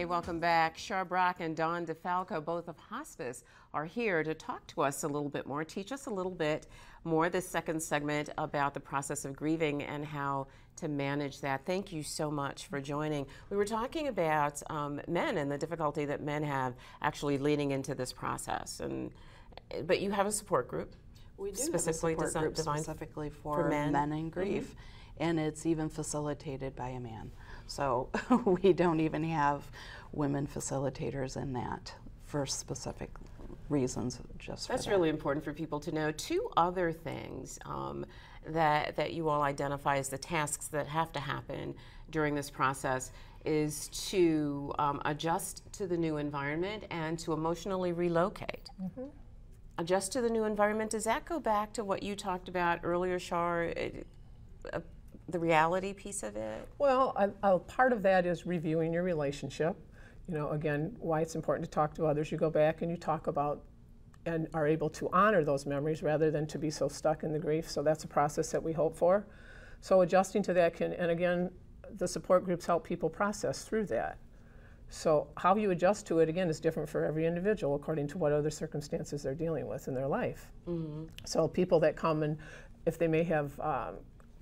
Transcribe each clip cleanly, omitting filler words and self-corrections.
Hey, welcome back. Char Brock and Dawn DeFalco, both of hospice, are here to talk to us a little bit more, teach us a little bit more this second segment about the process of grieving and how to manage that. Thank you so much for joining. We were talking about men and the difficulty that men have actually leading into this process. But you have a support group. We do specifically have a support group specifically for men in grief, Mm-hmm. and it's even facilitated by a man. So we don't even have women facilitators in that for specific reasons. That's really important for people to know. Two other things that you all identify as the tasks that have to happen during this process is to adjust to the new environment and to emotionally relocate. Mm-hmm. Adjust to the new environment. Does that go back to what you talked about earlier, Char, the reality piece of it? Well, part of that is reviewing your relationship. You know, again, why it's important to talk to others. You go back and you talk about and are able to honor those memories rather than to be so stuck in the grief. So that's a process that we hope for. So adjusting to that and again, the support groups help people process through that. So how you adjust to it, again, is different for every individual according to what other circumstances they're dealing with in their life. Mm-hmm. So people that come and if they may have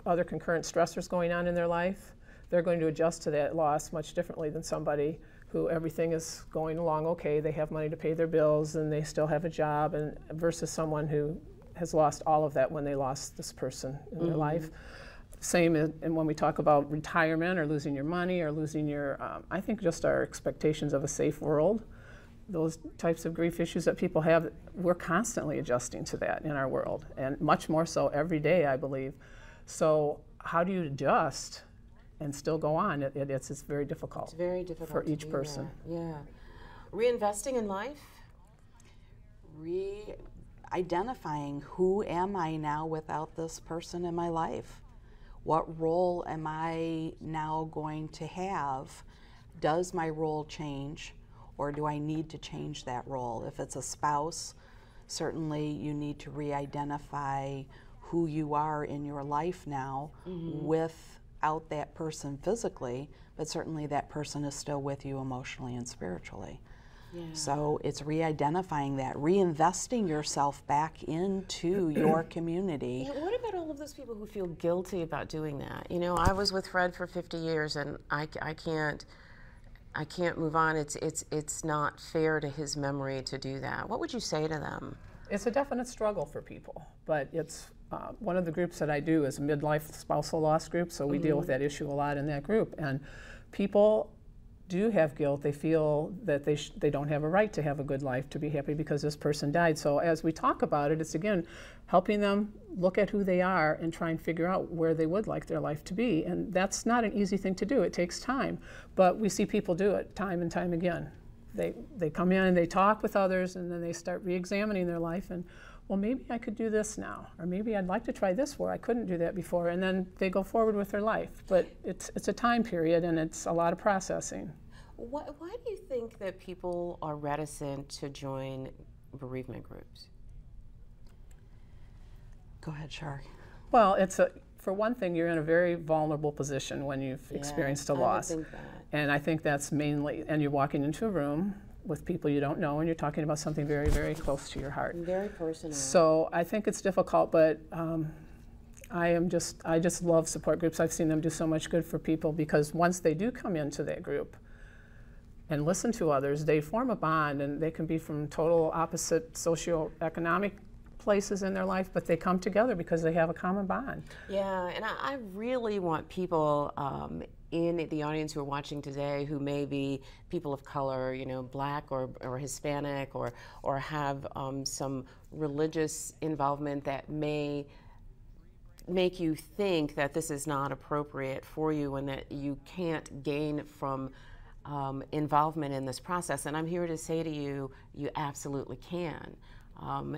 other concurrent stressors going on in their life, they're going to adjust to that loss much differently than somebody who everything is going along okay, they have money to pay their bills and they still have a job, and versus someone who has lost all of that when they lost this person in their life. Same and when we talk about retirement or losing your money or losing your, I think just our expectations of a safe world, those types of grief issues that people have, we're constantly adjusting to that in our world, and much more so every day, I believe. So how do you adjust and still go on? It's very difficult. It's very difficult for each person. Yeah. Reinvesting in life? Identifying who am I now without this person in my life? What role am I now going to have? Does my role change, or do I need to change that role? If it's a spouse, certainly you need to re-identify who you are in your life now without that person physically, but certainly that person is still with you emotionally and spiritually. Yeah. So it's re-identifying that, reinvesting yourself back into your community. Yeah, what about all of those people who feel guilty about doing that? You know, I was with Fred for 50 years and I can't move on. It's not fair to his memory to do that. What would you say to them? It's a definite struggle for people, but it's one of the groups that I do is a midlife spousal loss group, so we deal with that issue a lot in that group. And people do have guilt. They feel that they don't have a right to have a good life, to be happy because this person died. So as we talk about it, it's again helping them look at who they are and try and figure out where they would like their life to be. And that's not an easy thing to do. It takes time, but we see people do it time and time again. They come in and they talk with others, and then they start re-examining their life and, well, maybe I could do this now, or maybe I'd like to try this where I couldn't do that before, and then they go forward with their life. But it's a time period and it's a lot of processing. Why do you think that people are reticent to join bereavement groups? Go ahead, Char. Well, for one thing, you're in a very vulnerable position when you've experienced a loss. I would think that. And I think that's mainly, and you're walking into a room with people you don't know, and you're talking about something very, very close to your heart. Very personal. So I think it's difficult, but I just love support groups. I've seen them do so much good for people, because once they do come into that group and listen to others, they form a bond, and they can be from total opposite socioeconomic places in their life, but they come together because they have a common bond. Yeah, and I really want people in the audience who are watching today who may be people of color, you know, Black or Hispanic, or have some religious involvement that may make you think that this is not appropriate for you and that you can't gain from involvement in this process. And I'm here to say to you, you absolutely can.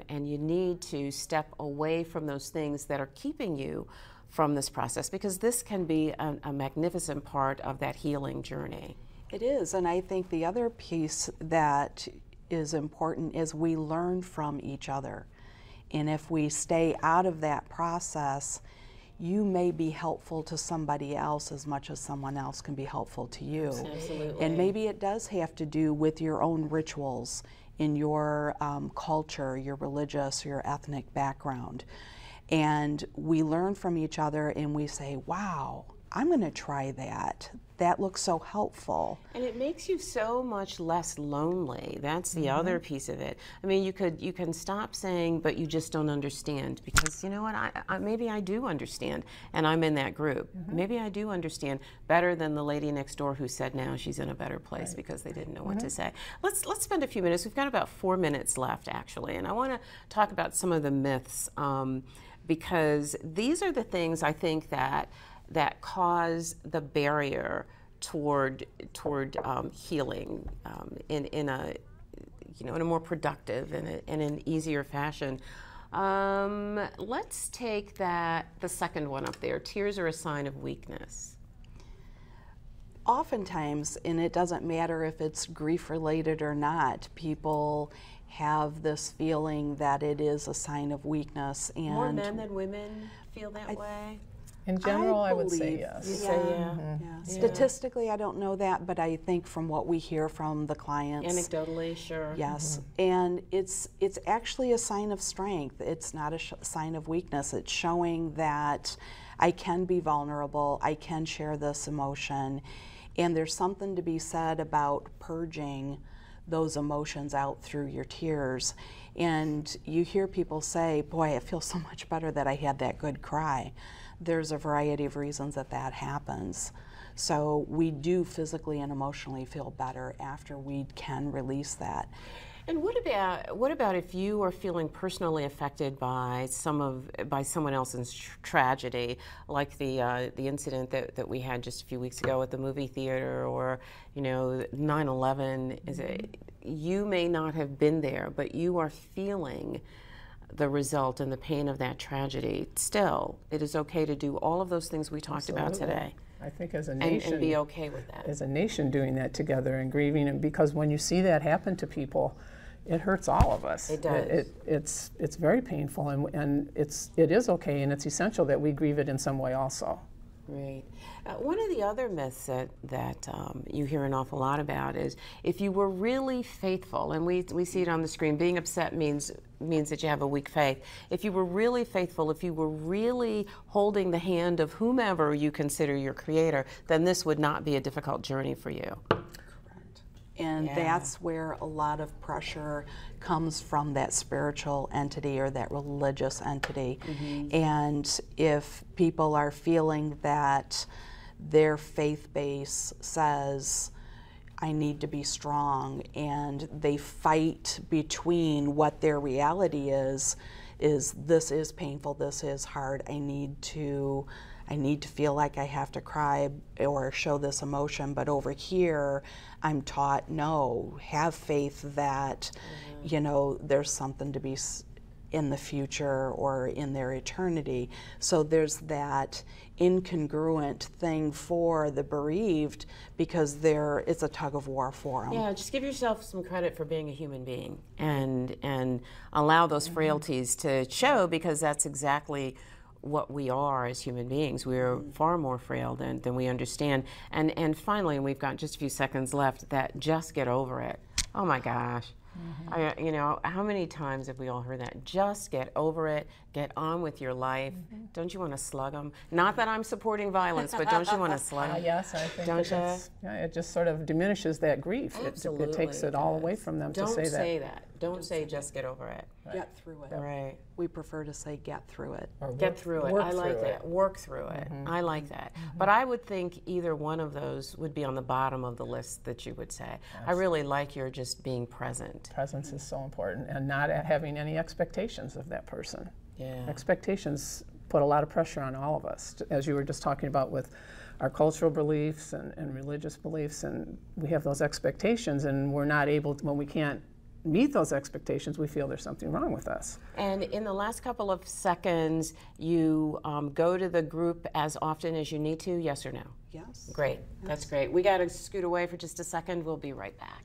And you need to step away from those things that are keeping you from this process, because this can be a magnificent part of that healing journey. It is, and I think the other piece that is important is we learn from each other. And if we stay out of that process, you may be helpful to somebody else as much as someone else can be helpful to you. Absolutely. And maybe it does have to do with your own rituals in your culture, your religious, your ethnic background. And we learn from each other and we say, wow, I'm going to try that. That looks so helpful. And it makes you so much less lonely. That's the other piece of it. I mean, you can stop saying, but you just don't understand, because you know what? Maybe I do understand, and I'm in that group. Maybe I do understand better than the lady next door who said now she's in a better place because they didn't know what to say. Let's spend a few minutes. We've got about 4 minutes left, actually, and I want to talk about some of the myths, because these are the things I think that cause the barrier toward healing in a more productive and an easier fashion. Let's take the second one up there. Tears are a sign of weakness. Oftentimes, and it doesn't matter if it's grief related or not, people have this feeling that it is a sign of weakness. And more men than women feel that way? In general, I would say yes. You say yeah. Yeah. Statistically, I don't know that, but I think from what we hear from the clients, Anecdotally, sure. yes. And it's actually a sign of strength. It's not a sign of weakness. It's showing that I can be vulnerable, I can share this emotion, and there's something to be said about purging those emotions out through your tears. And you hear people say, boy, it feels so much better that I had that good cry. There's a variety of reasons that happens. So we do physically and emotionally feel better after we can release that. And what about if you are feeling personally affected by someone else's tragedy, like the incident that we had just a few weeks ago at the movie theater, or 9/11? You may not have been there, but you are feeling the result and the pain of that tragedy. Still, it is okay to do all of those things we talked about today. I think as a nation, and be okay with that. As a nation doing that together and grieving, and because when you see that happen to people, it hurts all of us. It does. It's very painful, and it is okay, and it's essential that we grieve it in some way also. Right. One of the other myths that you hear an awful lot about is if you were really faithful, and we see it on the screen, being upset means that you have a weak faith. If you were really faithful, if you were really holding the hand of whomever you consider your creator, then this would not be a difficult journey for you. And that's where a lot of pressure comes from that spiritual entity or that religious entity. And if people are feeling that their faith base says, I need to be strong, and they fight between what their reality is this is painful, this is hard, I need to feel like I have to cry or show this emotion, but over here I'm taught, no, have faith that, there's something to be in the future or in their eternity. So there's that incongruent thing for the bereaved because it's a tug of war for them. Yeah, just give yourself some credit for being a human being and allow those frailties to show, because that's exactly what we are as human beings. We're far more frail than we understand. And finally, and we've got just a few seconds left, that just get over it. Oh my gosh. How many times have we all heard that? Just get over it, get on with your life. Don't you want to slug them? Not that I'm supporting violence, but don't you want to slug them? Yes, I think it just sort of diminishes that grief. Absolutely. It takes it all away from them to say that. Don't say that. Don't say just get over it. Right. Get through it. Right. We prefer to say get through it. Or get through it. I like that. Work through it. I like that. But I would think either one of those would be on the bottom of the list that you would say. Absolutely. I really like your just being present. Presence is so important, and not having any expectations of that person. Yeah. Expectations put a lot of pressure on all of us, as you were just talking about with our cultural beliefs and religious beliefs, and we have those expectations, and we're not able to, when we can't meet those expectations, we feel there's something wrong with us. And in the last couple of seconds, you go to the group as often as you need to, yes or no? Yes. Great. That's great. We got to scoot away for just a second. We'll be right back.